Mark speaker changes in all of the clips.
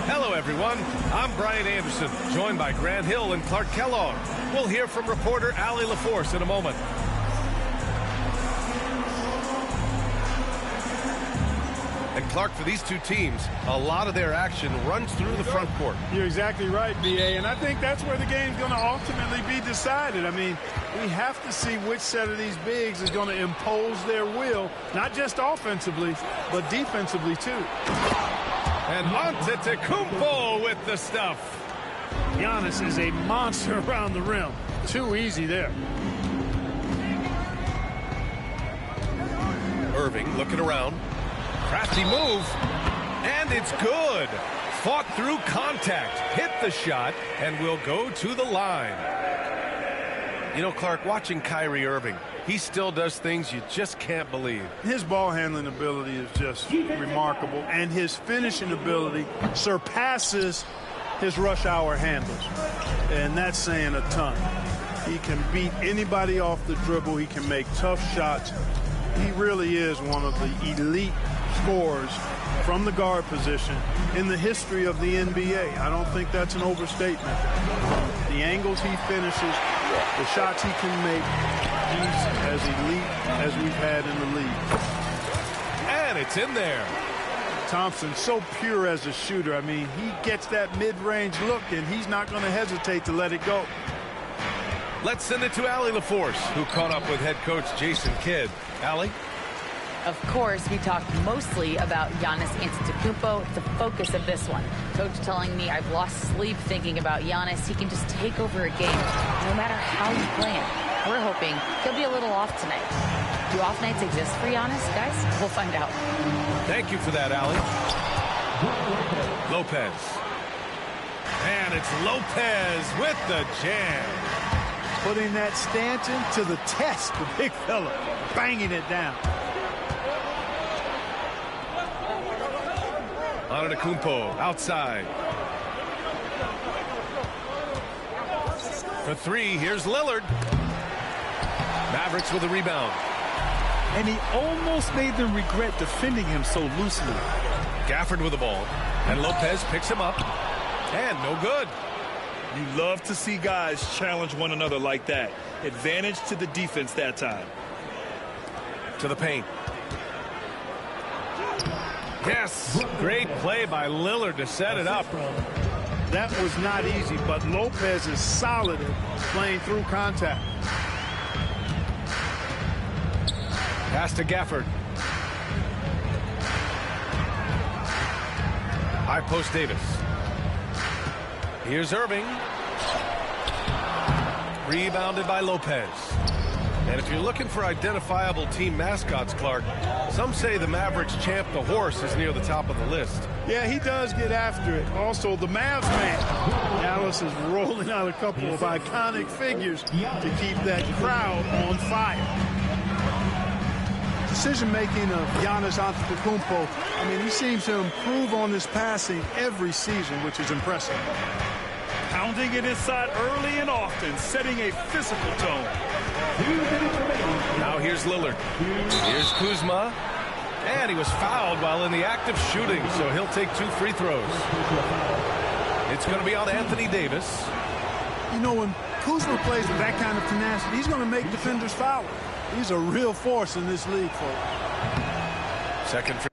Speaker 1: Hello, everyone. I'm Brian Anderson, joined by Grant Hill and Clark Kellogg. We'll hear from reporter Allie LaForce in a moment. And Clark, for these two teams, a lot of their action runs through the front court.
Speaker 2: You're exactly right, B.A., and I think that's where the game's going to ultimately be decided. I mean, we have to see which set of these bigs is going to impose their will, not just offensively, but defensively, too.
Speaker 1: And Antetokounmpo with the stuff.
Speaker 2: Giannis is a monster around the rim. Too easy there.
Speaker 1: Irving looking around. Crafty move, and it's good. Fought through contact, hit the shot, and will go to the line. You know, Clark, watching Kyrie Irving, he still does things you just can't believe.
Speaker 2: His ball handling ability is just remarkable, and his finishing ability surpasses his rush hour handles, and that's saying a ton. He can beat anybody off the dribble. He can make tough shots. He really is one of the elite scorers from the guard position in the history of the NBA. I don't think that's an overstatement. The angles he finishes, the shots he can make, he's as elite as we've had in the league.
Speaker 1: And it's in there.
Speaker 2: Thompson, so pure as a shooter. I mean, he gets that mid-range look, and he's not going to hesitate to let it go.
Speaker 1: Let's send it to Allie LaForce, who caught up with head coach Jason Kidd. Allie?
Speaker 3: Of course, we talked mostly about Giannis Antetokounmpo, the focus of this one. Coach telling me I've lost sleep thinking about Giannis. He can just take over a game, no matter how you play him. We're hoping he'll be a little off tonight. Do off nights exist for Giannis, guys? We'll find out.
Speaker 1: Thank you for that, Allie. Lopez. And it's Lopez with the jam.
Speaker 2: Putting that Stanton to the test, the big fella, banging it down.
Speaker 1: Antetokounmpo outside. For three, here's Lillard. Mavericks with a rebound.
Speaker 4: And he almost made them regret defending him so loosely.
Speaker 1: Gafford with the ball. And Lopez picks him up. And no good.
Speaker 5: You love to see guys challenge one another like that. Advantage to the defense that time.
Speaker 1: To the paint. Yes, great play by Lillard to set it up.
Speaker 2: That was not easy, but Lopez is solid at playing through contact.
Speaker 1: Pass to Gafford. High post Davis. Here's Irving. Rebounded by Lopez. And if you're looking for identifiable team mascots, Clark, some say the Mavericks champ, the horse, is near the top of the list.
Speaker 2: Yeah, he does get after it. Also, the Mavs man. Dallas is rolling out a couple of iconic figures to keep that crowd on fire. Decision-making of Giannis Antetokounmpo, I mean, he seems to improve on his passing every season, which is impressive.
Speaker 5: Pounding it inside early and often, setting a physical tone.
Speaker 1: Now here's Lillard. Here's Kuzma. And he was fouled while in the act of shooting, so he'll take 2 free throws. It's going to be on Anthony Davis.
Speaker 2: You know, when Kuzma plays with that kind of tenacity, he's going to make defenders foul. He's a real force in this league, folks.
Speaker 1: Second free.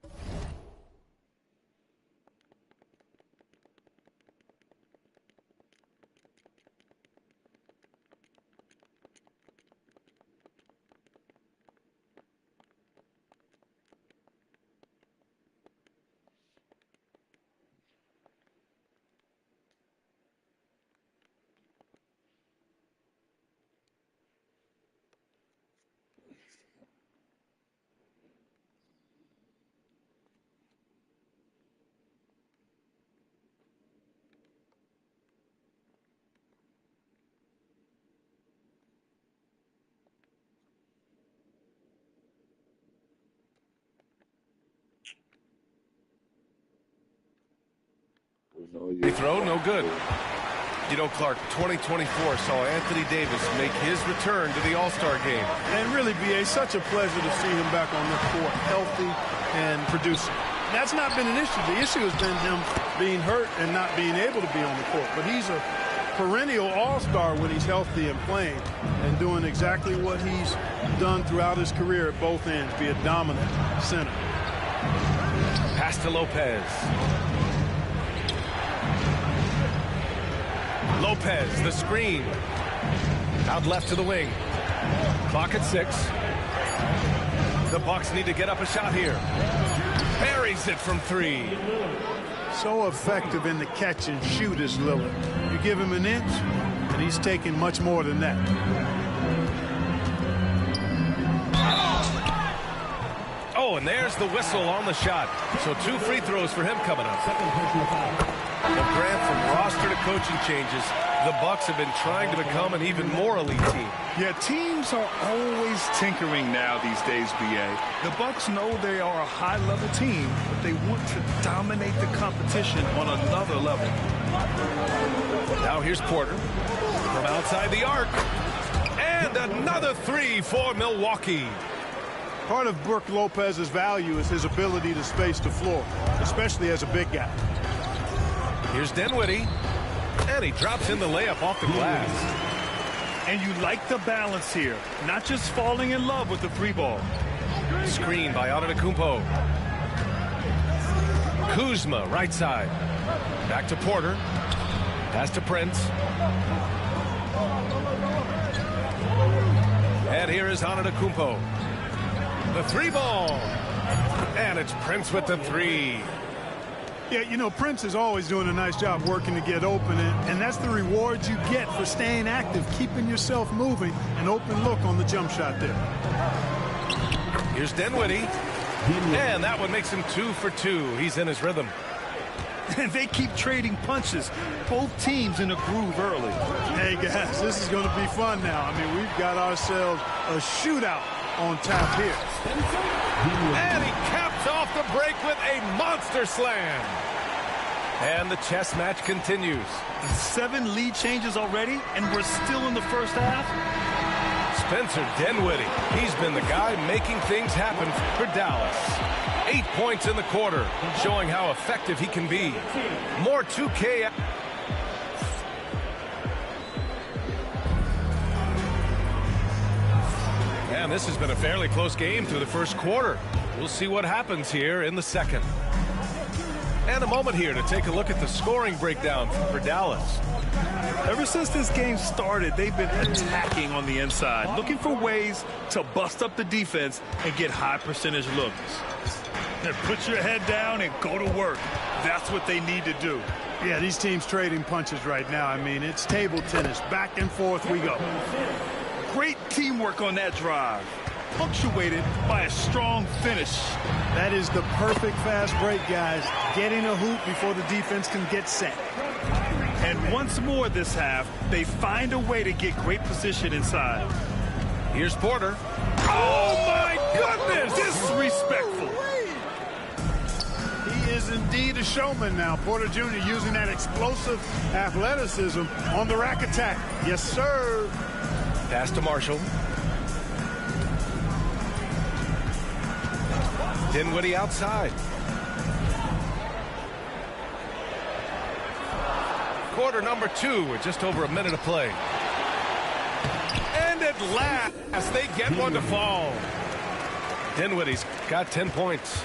Speaker 1: Free throw, no good. You know, Clark, 2024 saw Anthony Davis make his return to the All-Star game.
Speaker 2: And really, B.A., such a pleasure to see him back on the court, healthy and producing. That's not been an issue. The issue has been him being hurt and not being able to be on the court. But he's a perennial all-star when he's healthy and playing and doing exactly what he's done throughout his career at both ends, be a dominant center.
Speaker 1: Pass to Lopez. Lopez, the screen. Out left to the wing. Clock at 6. The Bucks need to get up a shot here. Buries it from 3.
Speaker 2: So effective in the catch and shoot is Lillard. You give him an inch, and he's taking much more than that.
Speaker 1: Oh, and there's the whistle on the shot. So 2 free throws for him coming up. Well, Grant, from roster to coaching changes, the Bucks have been trying to become an even more elite team.
Speaker 5: Yeah, teams are always tinkering now these days, B.A. The Bucks know they are a high-level team, but they want to dominate the competition on another level.
Speaker 1: Now here's Porter from outside the arc. And another 3 for Milwaukee.
Speaker 2: Part of Brook Lopez's value is his ability to space the floor, especially as a big guy.
Speaker 1: Here's Dinwiddie. And he drops in the layup off the glass.
Speaker 5: And you like the balance here, not just falling in love with the 3-ball.
Speaker 1: Screen by Antetokounmpo. Kuzma, right side. Back to Porter. Pass to Prince. And here is Antetokounmpo. The 3-ball. And it's Prince with the 3.
Speaker 2: Yeah, you know, Prince is always doing a nice job working to get open, and that's the reward you get for staying active, keeping yourself moving, an open look on the jump shot there.
Speaker 1: Here's Dinwiddie. And that one makes him 2 for 2. He's in his rhythm.
Speaker 5: And they keep trading punches. Both teams in a groove early.
Speaker 2: Hey, guys, this is going to be fun now. I mean, we've got ourselves a shootout on tap here.
Speaker 1: And he caps off the break with a monster slam. And the chess match continues.
Speaker 5: 7 lead changes already, and we're still in the first half.
Speaker 1: Spencer Dinwiddie. He's been the guy making things happen for Dallas. 8 points in the quarter, showing how effective he can be. More 2K. And this has been a fairly close game through the first quarter. We'll see what happens here in the second. And a moment here to take a look at the scoring breakdown for Dallas.
Speaker 5: Ever since this game started, they've been attacking on the inside, looking for ways to bust up the defense and get high percentage looks. And put your head down and go to work. That's what they need to do.
Speaker 2: Yeah, these teams trading punches right now. I mean, it's table tennis. Back and forth we go.
Speaker 5: Great teamwork on that drive, punctuated by a strong finish.
Speaker 2: That is the perfect fast break, guys. Getting a hoop before the defense can get set.
Speaker 5: And once more this half, they find a way to get great position inside.
Speaker 1: Here's Porter. Oh, my goodness!
Speaker 5: Disrespectful.
Speaker 2: He is indeed a showman now. Porter Jr. using that explosive athleticism on the rack attack. Yes, sir.
Speaker 1: Pass to Marshall. Dinwiddie outside. Quarter number 2 with just over a minute of play. And at last, they get one to fall. Dinwiddie's got 10 points.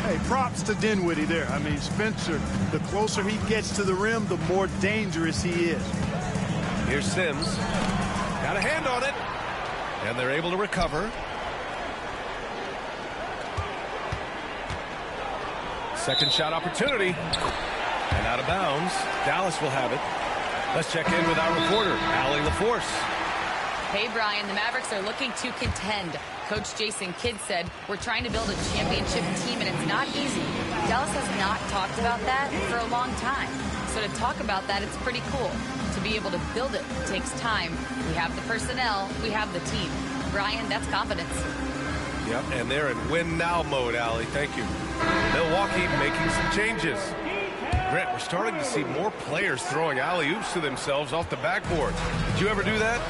Speaker 2: Hey, props to Dinwiddie there. I mean, Spencer, the closer he gets to the rim, the more dangerous he is.
Speaker 1: Here's Sims. Got a hand on it. And they're able to recover. Second shot opportunity. And out of bounds. Dallas will have it. Let's check in with our reporter, Allie LaForce.
Speaker 3: Hey, Brian, the Mavericks are looking to contend. Coach Jason Kidd said, we're trying to build a championship team, and it's not easy. Dallas has not talked about that for a long time. So to talk about that, it's pretty cool. To be able to build it takes time. We have the personnel. We have the team. Brian, that's confidence.
Speaker 1: Yep, and they're in win-now mode, Allie. Thank you. Milwaukee making some changes. Grant, we're starting to see more players throwing alley-oops to themselves off the backboard. Did you ever do that?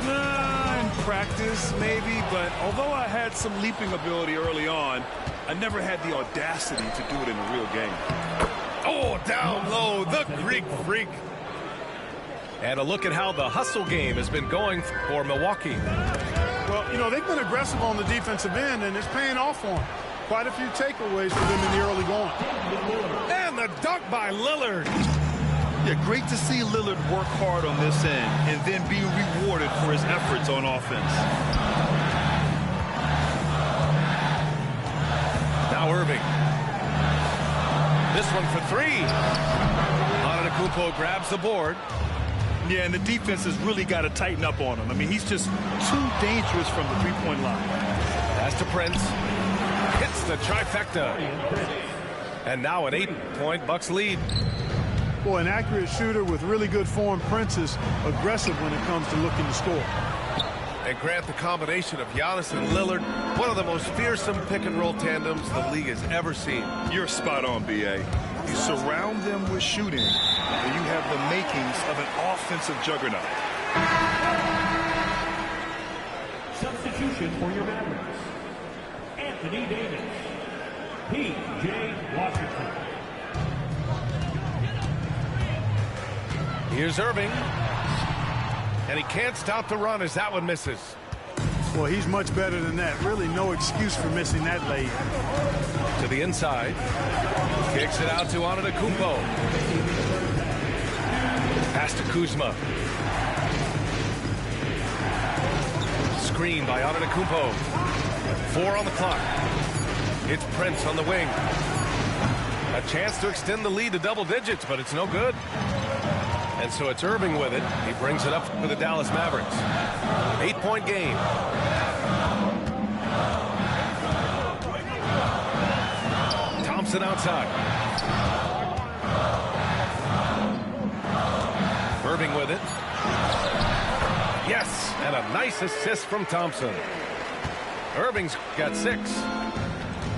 Speaker 5: In practice, maybe, but although I had some leaping ability early on, I never had the audacity to do it in a real game.
Speaker 1: Oh, down low, the Greek freak. And a look at how the hustle game has been going for Milwaukee.
Speaker 2: Well, you know, they've been aggressive on the defensive end, and it's paying off for them. Quite a few takeaways for them in the early going.
Speaker 1: And the dunk by Lillard.
Speaker 5: Yeah, great to see Lillard work hard on this end and then be rewarded for his efforts on offense.
Speaker 1: Now Irving. This one for three. Antetokounmpo grabs the board.
Speaker 5: Yeah, and the defense has really got to tighten up on him. I mean, he's just too dangerous from the three-point line.
Speaker 1: Pass to Prince. Hits the trifecta. And now an 8-point Bucks lead.
Speaker 2: Boy, an accurate shooter with really good form. Prince is aggressive when it comes to looking to score.
Speaker 1: And Grant, the combination of Giannis and Lillard, one of the most fearsome pick-and-roll tandems the league has ever seen.
Speaker 5: You're spot on, B.A. You surround them with shooting, and you have the makings of an offensive juggernaut.
Speaker 6: Substitution for your Mavericks. Anthony Davis. P.J. Washington.
Speaker 1: Here's Irving. And he can't stop the run as that one misses.
Speaker 2: Well, he's much better than that. Really no excuse for missing that lay.
Speaker 1: To the inside. Kicks it out to Antetokounmpo. Pass to Kuzma. Screen by Antetokounmpo. 4 on the clock. It's Prince on the wing. A chance to extend the lead to double digits, but it's no good. And so it's Irving with it. He brings it up for the Dallas Mavericks. 8-point game. Thompson outside. Irving with it. Yes, and a nice assist from Thompson. Irving's got 6.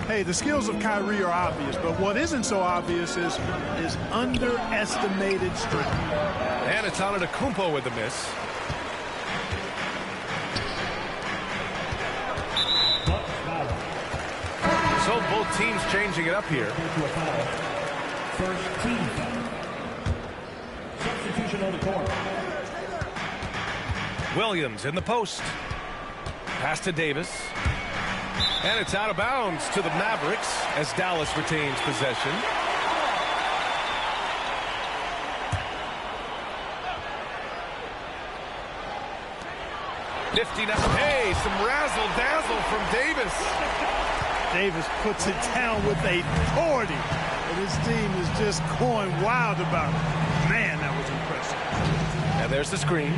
Speaker 2: Hey, the skills of Kyrie are obvious, but what isn't so obvious is his underestimated strength.
Speaker 1: And it's Antetokounmpo with the miss. So both teams changing it up here.
Speaker 6: First team foul. Substitution on the court.
Speaker 1: Williams in the post. Pass to Davis. And it's out of bounds to the Mavericks as Dallas retains possession. Hey, some razzle-dazzle from Davis.
Speaker 2: Davis puts it down with authority. And his team is just going wild about it. Man, that was impressive.
Speaker 1: And there's the screen.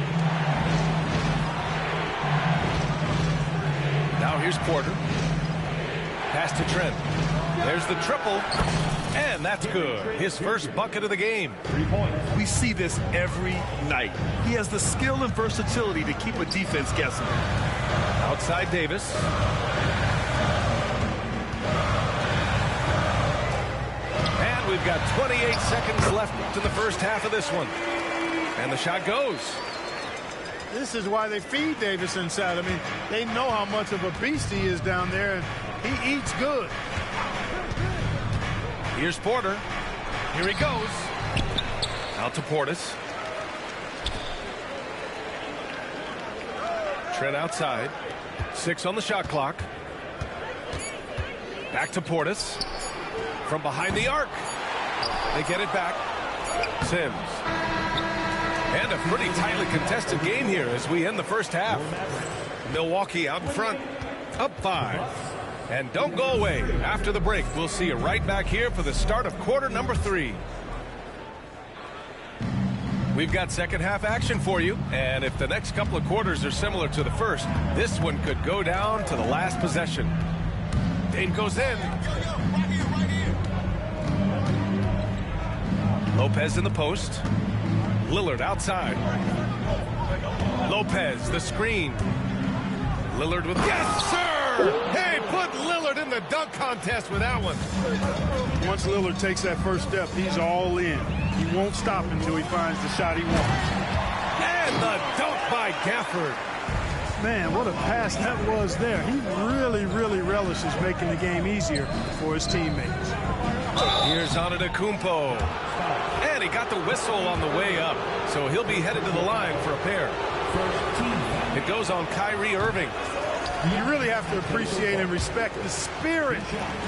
Speaker 1: Now here's Porter. Pass to Trent. There's the triple. And that's good. His first bucket of the game.
Speaker 6: 3 points.
Speaker 5: We see this every night. He has the skill and versatility to keep a defense guessing.
Speaker 1: Outside Davis. And we've got 28 seconds left in the first half of this one. And the shot goes.
Speaker 2: This is why they feed Davis inside. I mean, they know how much of a beast he is down there, and he eats good.
Speaker 1: Here's Porter. Here he goes. Out to Portis. Trent outside. 6 on the shot clock. Back to Portis. From behind the arc. They get it back. Sims. And a pretty tightly contested game here as we end the first half. Milwaukee out in front. Up 5. And don't go away. After the break, we'll see you right back here for the start of quarter number 3. We've got second half action for you. And if the next couple of quarters are similar to the first, this one could go down to the last possession. Dame goes in. Lopez in the post. Lillard outside. Lopez, the screen. Lillard with... Yes, sir! Hey, put Lillard in the dunk contest with that one.
Speaker 2: Once Lillard takes that first step, he's all in. He won't stop until he finds the shot he wants.
Speaker 1: And the dunk by Gafford.
Speaker 2: Man, what a pass that was there. He really, really relishes making the game easier for his teammates.
Speaker 1: Here's Antetokounmpo. And he got the whistle on the way up, so he'll be headed to the line for a pair. It goes on Kyrie Irving.
Speaker 2: You really have to appreciate and respect the spirit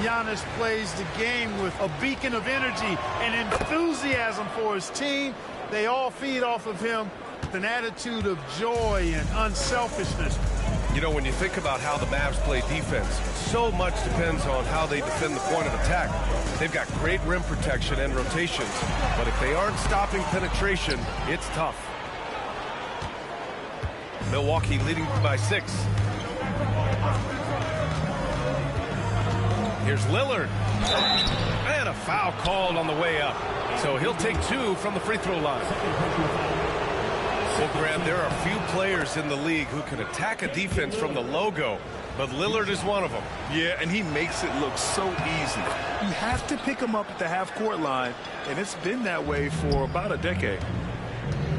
Speaker 2: Giannis plays the game with, a beacon of energy and enthusiasm for his team. They all feed off of him with an attitude of joy and unselfishness.
Speaker 1: You know, when you think about how the Mavs play defense, so much depends on how they defend the point of attack. They've got great rim protection and rotations, but if they aren't stopping penetration, it's tough. Milwaukee leading by 6. Here's Lillard. And a foul called on the way up. So he'll take 2 from the free throw line. Well, Grant, there are few players in the league who can attack a defense from the logo, but Lillard is one of them.
Speaker 5: Yeah, and he makes it look so easy. You have to pick him up at the half-court line, and it's been that way for about a decade.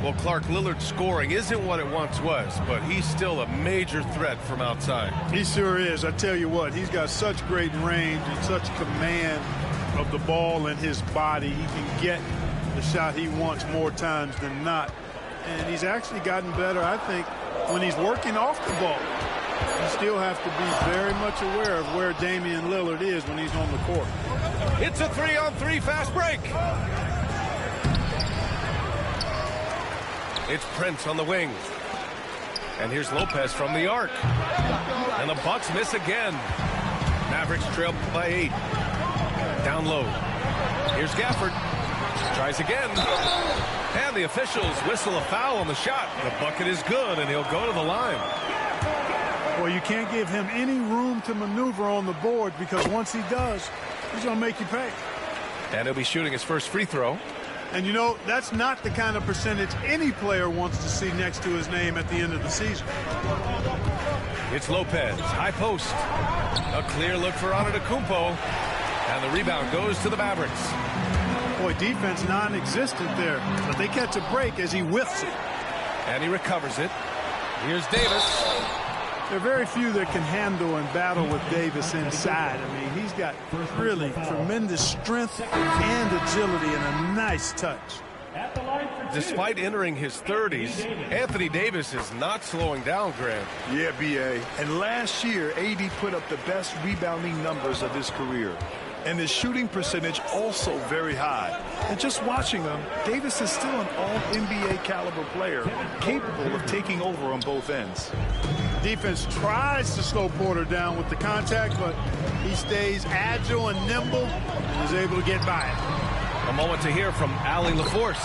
Speaker 1: Well, Clark, Lillard's scoring isn't what it once was, but he's still a major threat from outside.
Speaker 2: He sure is. I tell you what, he's got such great range and such command of the ball in his body. He can get the shot he wants more times than not. And he's actually gotten better, I think, when he's working off the ball. You still have to be very much aware of where Damian Lillard is when he's on the court.
Speaker 1: It's a 3-on-3 fast break. It's Prince on the wing. And here's Lopez from the arc. And the Bucks miss again. Mavericks trail by 8. Down low. Here's Gafford. Tries again. And the officials whistle a foul on the shot. The bucket is good, and he'll go to the line.
Speaker 2: Well, you can't give him any room to maneuver on the board, because once he does, he's going to make you pay.
Speaker 1: And he'll be shooting his first free throw.
Speaker 2: And, you know, that's not the kind of percentage any player wants to see next to his name at the end of the season.
Speaker 1: It's Lopez, high post. A clear look for Antetokounmpo. And the rebound goes to the Mavericks.
Speaker 2: Boy, defense non-existent there, but they catch a break as he whiffs it.
Speaker 1: And he recovers it. Here's Davis.
Speaker 2: There are very few that can handle and battle with Davis inside. I mean, he's got really tremendous strength and agility and a nice touch.
Speaker 1: Despite entering his 30s, Anthony Davis is not slowing down, Grant.
Speaker 5: Yeah, B.A. And last year, AD put up the best rebounding numbers of his career. And his shooting percentage also very high. And just watching him, Davis is still an all-NBA caliber player, capable of taking over on both ends.
Speaker 2: Defense tries to slow Porter down with the contact, but he stays agile and nimble and is able to get by it.
Speaker 1: A moment to hear from Allie LaForce.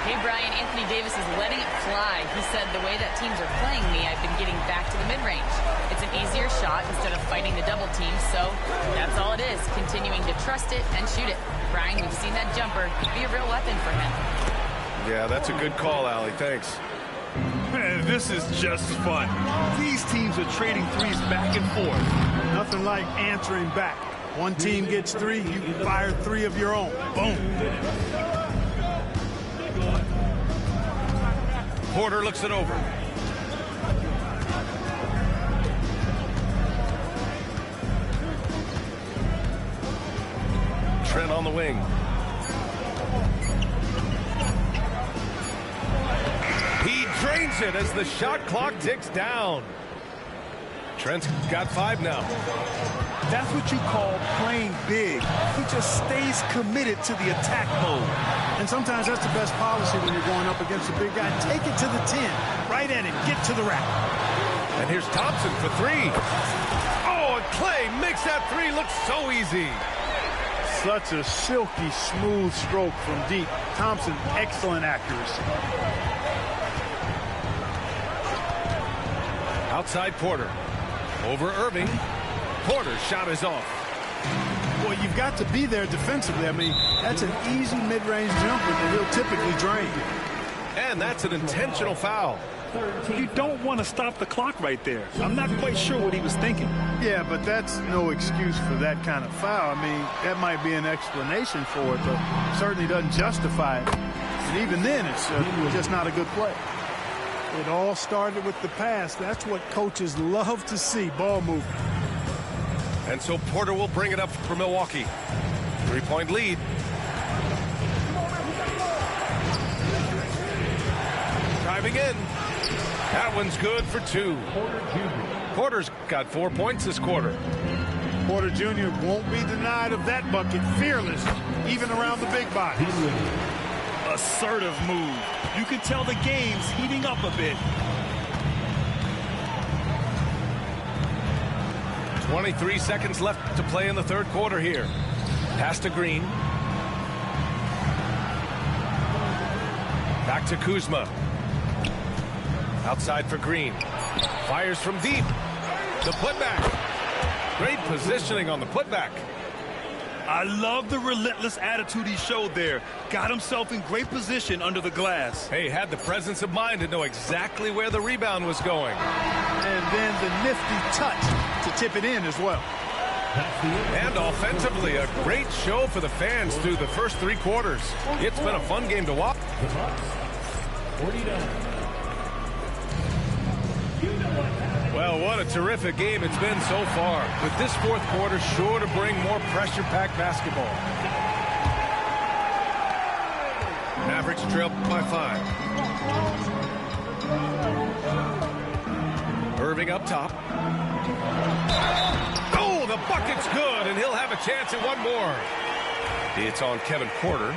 Speaker 3: Hey, Brian, Anthony Davis is letting it fly. He said, the way that teams are playing me, I've been getting back to the mid-range. It's an easier shot instead of fighting the double team, so that's all it is, continuing to trust it and shoot it. Brian, we've seen that jumper be a real weapon for him.
Speaker 1: Yeah, that's a good call, Allie. Thanks.
Speaker 5: Man, this is just fun. These teams are trading threes back and forth.
Speaker 2: Nothing like answering back. One team gets 3, you fire 3 of your own. Boom.
Speaker 1: Porter looks it over. Trent on the wing. He drains it as the shot clock ticks down. Trent's got 5 now.
Speaker 5: That's what you call playing big. He just stays committed to the attack mode.
Speaker 2: And sometimes that's the best policy when you're going up against a big guy. Take it to the 10. Right at him. Get to the rack.
Speaker 1: And here's Thompson for 3. Oh, and Clay makes that 3 look so easy.
Speaker 2: Such a silky, smooth stroke from deep. Thompson, excellent accuracy.
Speaker 1: Outside Porter. Over Irving. Porter's shot is off.
Speaker 2: Boy, you've got to be there defensively. I mean, that's an easy mid-range jumper that he'll typically drain.
Speaker 1: And that's an intentional foul.
Speaker 5: You don't want to stop the clock right there. I'm not quite sure what he was thinking.
Speaker 2: Yeah, but that's no excuse for that kind of foul. I mean, that might be an explanation for it, but certainly doesn't justify it. And even then, it's just not a good play. It all started with the pass. That's what coaches love to see, ball movement.
Speaker 1: And so Porter will bring it up for Milwaukee. 3-point lead. Driving in. That one's good for 2. Porter's got 4 points this quarter.
Speaker 2: Porter Jr. won't be denied of that bucket. Fearless, even around the big bodies.
Speaker 5: Assertive move. You can tell the game's heating up a bit.
Speaker 1: 23 seconds left to play in the third quarter here. Pass to Green. Back to Kuzma. Outside for Green. Fires from deep. The putback. Great positioning on the putback.
Speaker 5: I love the relentless attitude he showed there. Got himself in great position under the glass.
Speaker 1: Hey, had the presence of mind to know exactly where the rebound was going.
Speaker 2: And then the nifty touch to tip it in as well.
Speaker 1: And offensively, a great show for the fans through the first 3 quarters. It's been a fun game to watch. Well, what a terrific game it's been so far. With this fourth quarter sure to bring more pressure-packed basketball. Mavericks trail by 5. Irving up top. Oh, the bucket's good, and he'll have a chance at one more. It's on Kevin Porter.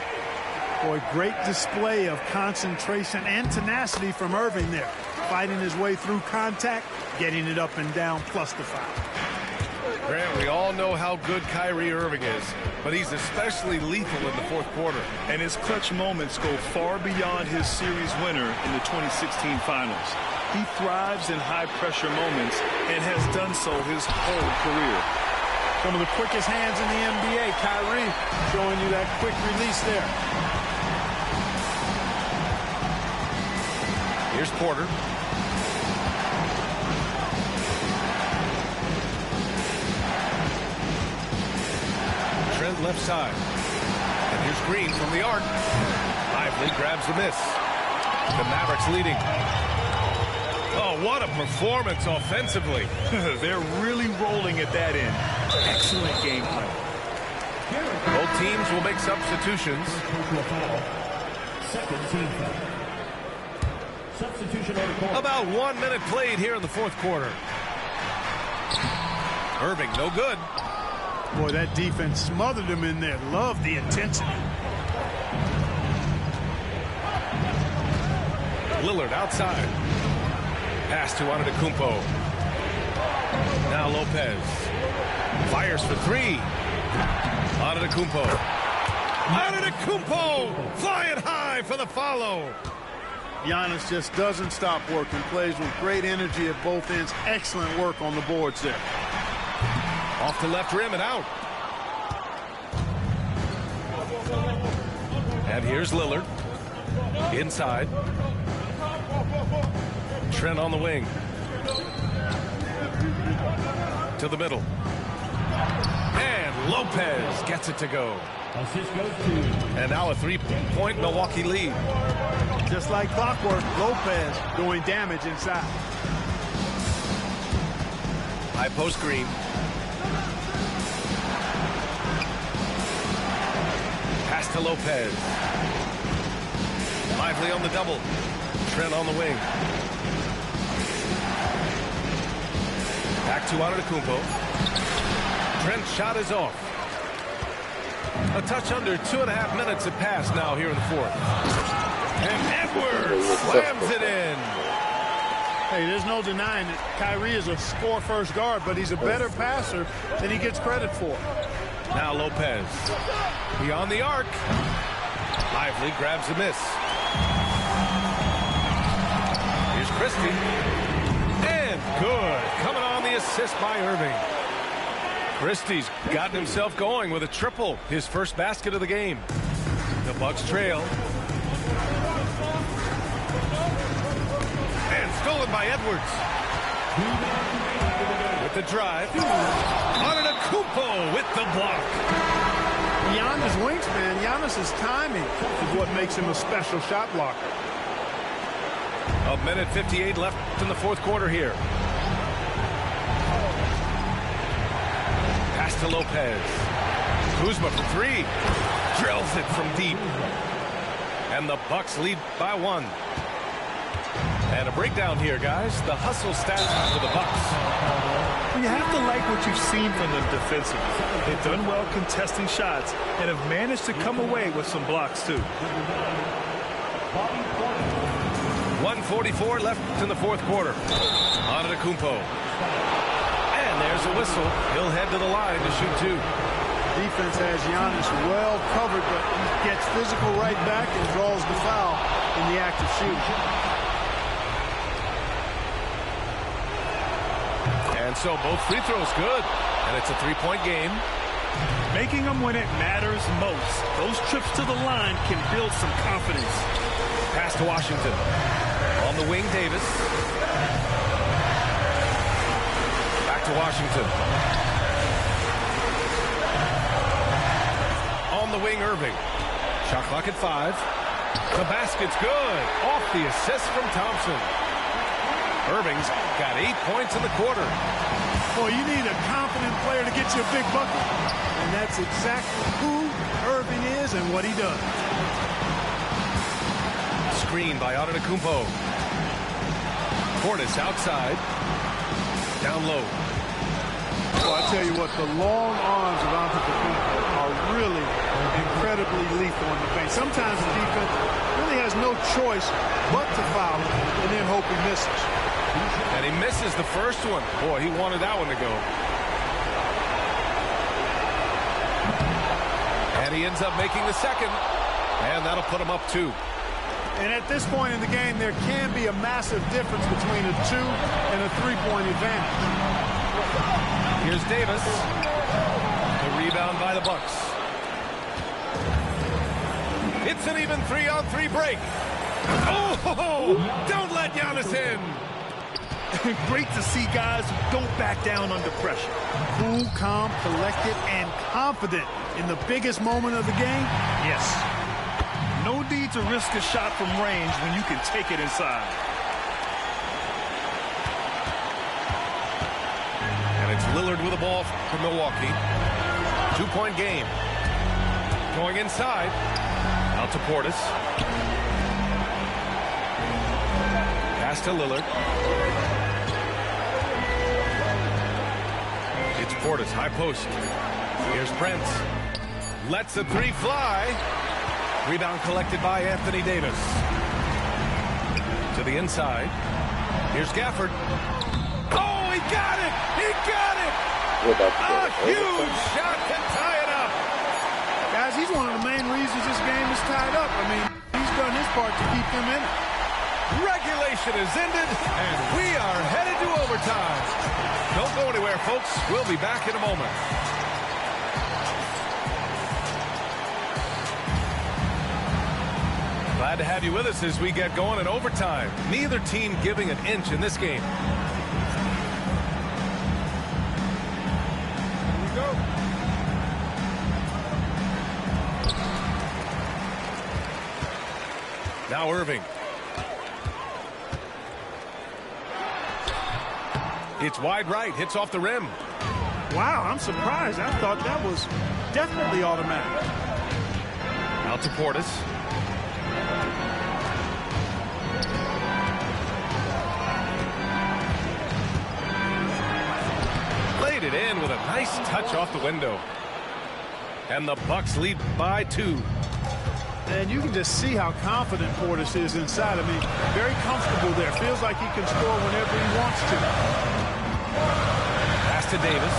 Speaker 2: Boy, great display of concentration and tenacity from Irving there. Fighting his way through contact, getting it up and down, plus the foul.
Speaker 1: Grant, we all know how good Kyrie Irving is, but he's especially lethal in the fourth quarter.
Speaker 5: And his clutch moments go far beyond his series winner in the 2016 finals. He thrives in high-pressure moments and has done so his whole career.
Speaker 2: Some of the quickest hands in the NBA. Kyrie showing you that quick release there.
Speaker 1: Here's Porter. Trent left side. And here's Green from the arc. Lively grabs the miss. The Mavericks leading. Oh, what a performance offensively.
Speaker 5: They're really rolling at that end. Excellent game play.
Speaker 1: Both teams will make substitutions.
Speaker 6: Second team foul. Substitution on the court.
Speaker 1: About 1 minute played here in the fourth quarter. Irving, no good.
Speaker 2: Boy, that defense smothered him in there. Love the intensity.
Speaker 1: Lillard outside. Pass to Antetokounmpo. Now Lopez. Fires for 3. Antetokounmpo. Antetokounmpo flying high for the follow.
Speaker 2: Giannis just doesn't stop working. Plays with great energy at both ends. Excellent work on the boards there.
Speaker 1: Off the left rim and out. And here's Lillard. Inside. Trent on the wing. To the middle. And Lopez gets it to go.
Speaker 6: Assist goes to.
Speaker 1: And now a 3-point Milwaukee lead.
Speaker 2: Just like clockwork, Lopez doing damage inside.
Speaker 1: High post Green. Pass to Lopez. Lively on the double. Trent on the wing. Back to Antetokounmpo. Trent's shot is off. A touch under 2.5 minutes have passed now here in the fourth. And Edwards slams it in.
Speaker 2: Hey, there's no denying that Kyrie is a score-first guard, but he's a better passer than he gets credit for.
Speaker 1: Now Lopez. Beyond the arc. Lively grabs the miss. Here's Christie. And good. Coming on the assist by Irving. Christie's gotten himself going with a triple. His first basket of the game. The Bucks trail. And stolen by Edwards. With the drive. Antetokounmpo with the block.
Speaker 2: Giannis' wingspan, Giannis' timing is what makes him a special shot blocker.
Speaker 1: A minute 58 left in the fourth quarter here. Pass to Lopez. Kuzma for three. Drills it from deep. And the Bucks lead by 1. And a breakdown here, guys. The hustle stats for the Bucks.
Speaker 5: Well, you have to like what you've seen from them defensively. They've done well contesting shots and have managed to come away with some blocks, too.
Speaker 1: 1:44 left in the fourth quarter. Antetokounmpo. And there's a whistle. He'll head to the line to shoot 2.
Speaker 2: Defense has Giannis well covered, but he gets physical right back and draws the foul in the act of shooting.
Speaker 1: And so both free throws good. And it's a 3-point game.
Speaker 5: Making them when it matters most. Those trips to the line can build some confidence.
Speaker 1: Pass to Washington. On the wing, Davis. Back to Washington. On the wing, Irving. Shot clock at 5. The basket's good. Off the assist from Thompson. Irving's got 8 points in the quarter.
Speaker 2: Boy, you need a confident player to get you a big bucket. And that's exactly who Irving is and what he does.
Speaker 1: Screen by Antetokounmpo. Portis outside. Down low.
Speaker 2: Well, I tell you what, the long arms of Antetokounmpo are really incredibly lethal in the paint. Sometimes the defense really has no choice but to foul him and then hope he misses.
Speaker 1: And he misses the first one. Boy, he wanted that one to go. And he ends up making the second. And that'll put him up 2.
Speaker 2: And at this point in the game, there can be a massive difference between a 2 and a 3-point advantage.
Speaker 1: Here's Davis. The rebound by the Bucks. It's an even 3-on-3 break. Oh, don't let Giannis in.
Speaker 5: Great to see guys who don't back down under pressure.
Speaker 2: Cool, calm, collected, and confident in the biggest moment of the game.
Speaker 5: Yes. No need to risk a shot from range when you can take it inside.
Speaker 1: And it's Lillard with the ball for Milwaukee. 2-point game. Going inside. Out to Portis. Pass to Lillard. It's Portis, high post. Here's Prince. Lets the 3 fly. Rebound collected by Anthony Davis. To the inside. Here's Gafford. Oh, he got it! He got it! A huge shot to tie it up.
Speaker 2: Guys, he's one of the main reasons this game is tied up. I mean, he's done his part to keep them in it.
Speaker 1: Regulation is ended, and we are headed to overtime. Don't go anywhere, folks. We'll be back in a moment. Glad to have you with us as we get going in overtime. Neither team giving an inch in this game. Here we go. Now Irving. It's wide right, hits off the rim.
Speaker 2: Wow, I'm surprised. I thought that was definitely automatic.
Speaker 1: Out to Portis. Laid it in with a nice touch off the window. And the Bucks lead by 2.
Speaker 2: And you can just see how confident Portis is inside. I mean, very comfortable there. Feels like he can score whenever he wants to.
Speaker 1: Pass to Davis.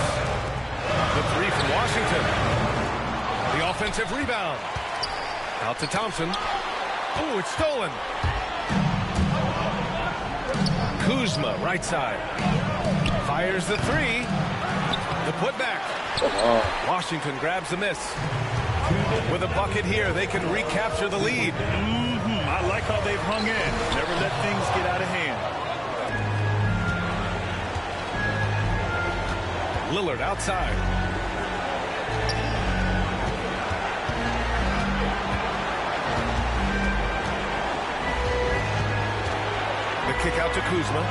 Speaker 1: The 3 from Washington. The offensive rebound. Out to Thompson. Oh, it's stolen. Kuzma, right side. Fires the 3. The putback. Washington grabs the miss. With a bucket here, they can recapture the lead.
Speaker 5: I like how they've hung in. Never let things get out of hand.
Speaker 1: Lillard outside. Kick out to Kuzma.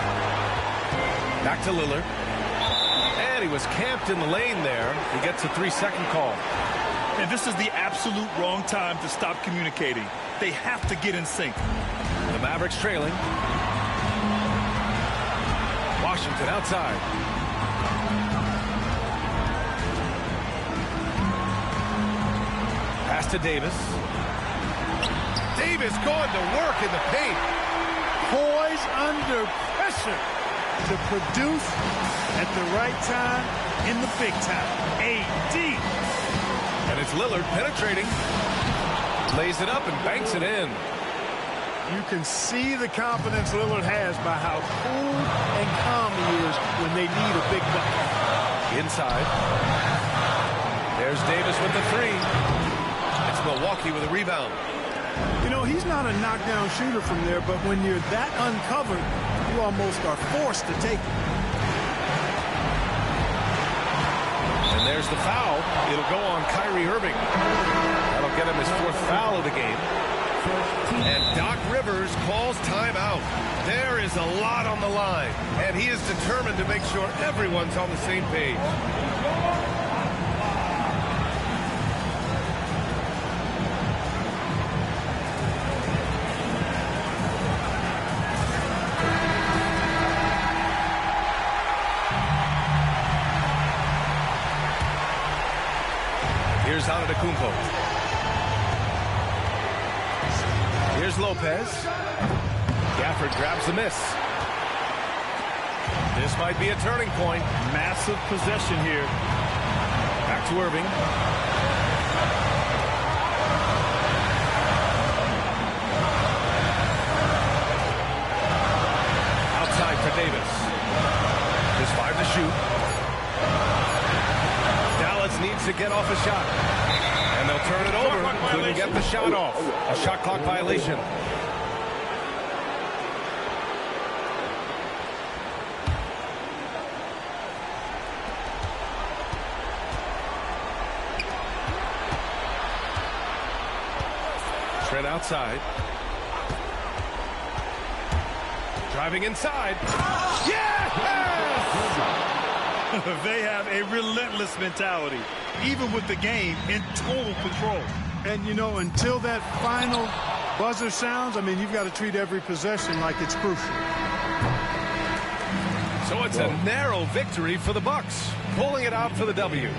Speaker 1: Back to Lillard. And he was camped in the lane there. He gets a 3-second call.
Speaker 5: And this is the absolute wrong time to stop communicating. They have to get in sync.
Speaker 1: The Mavericks trailing. Washington outside. Pass to Davis. Davis going to work in the paint.
Speaker 2: Poised under pressure to produce at the right time in the big time. AD.
Speaker 1: And it's Lillard penetrating. Lays it up and banks it in.
Speaker 2: You can see the confidence Lillard has by how cool and calm he is when they need a big bucket.
Speaker 1: Inside. There's Davis with the 3. It's Milwaukee with a rebound.
Speaker 2: You know, he's not a knockdown shooter from there, but when you're that uncovered, you almost are forced to take it.
Speaker 1: And there's the foul. It'll go on Kyrie Irving. That'll get him his 4th foul of the game. And Doc Rivers calls timeout. There is a lot on the line, and he is determined to make sure everyone's on the same page. Here's Antetokounmpo. Here's Lopez. Gafford grabs the miss. This might be a turning point.
Speaker 5: Massive possession here.
Speaker 1: Back to Irving. Outside for Davis. There's 5 to shoot. Dallas needs to get off a shot. And they'll turn it over. Couldn't get the shot off. A shot clock violation. Trent outside. Driving inside. Yes!
Speaker 5: They have a relentless mentality, even with the game in total control.
Speaker 2: And, you know, until that final buzzer sounds, I mean, you've got to treat every possession like it's crucial.
Speaker 1: So it's a narrow victory for the Bucks, pulling it out for the W.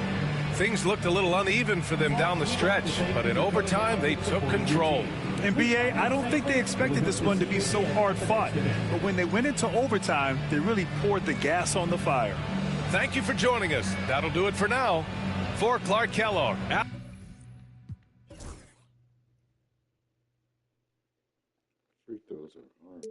Speaker 1: Things looked a little uneven for them down the stretch, but in overtime, they took control.
Speaker 4: And BA, I don't think they expected this one to be so hard fought. But when they went into overtime, they really poured the gas on the fire.
Speaker 1: Thank you for joining us. That'll do it for now. For Clark Kellogg.
Speaker 7: Free throws are hard.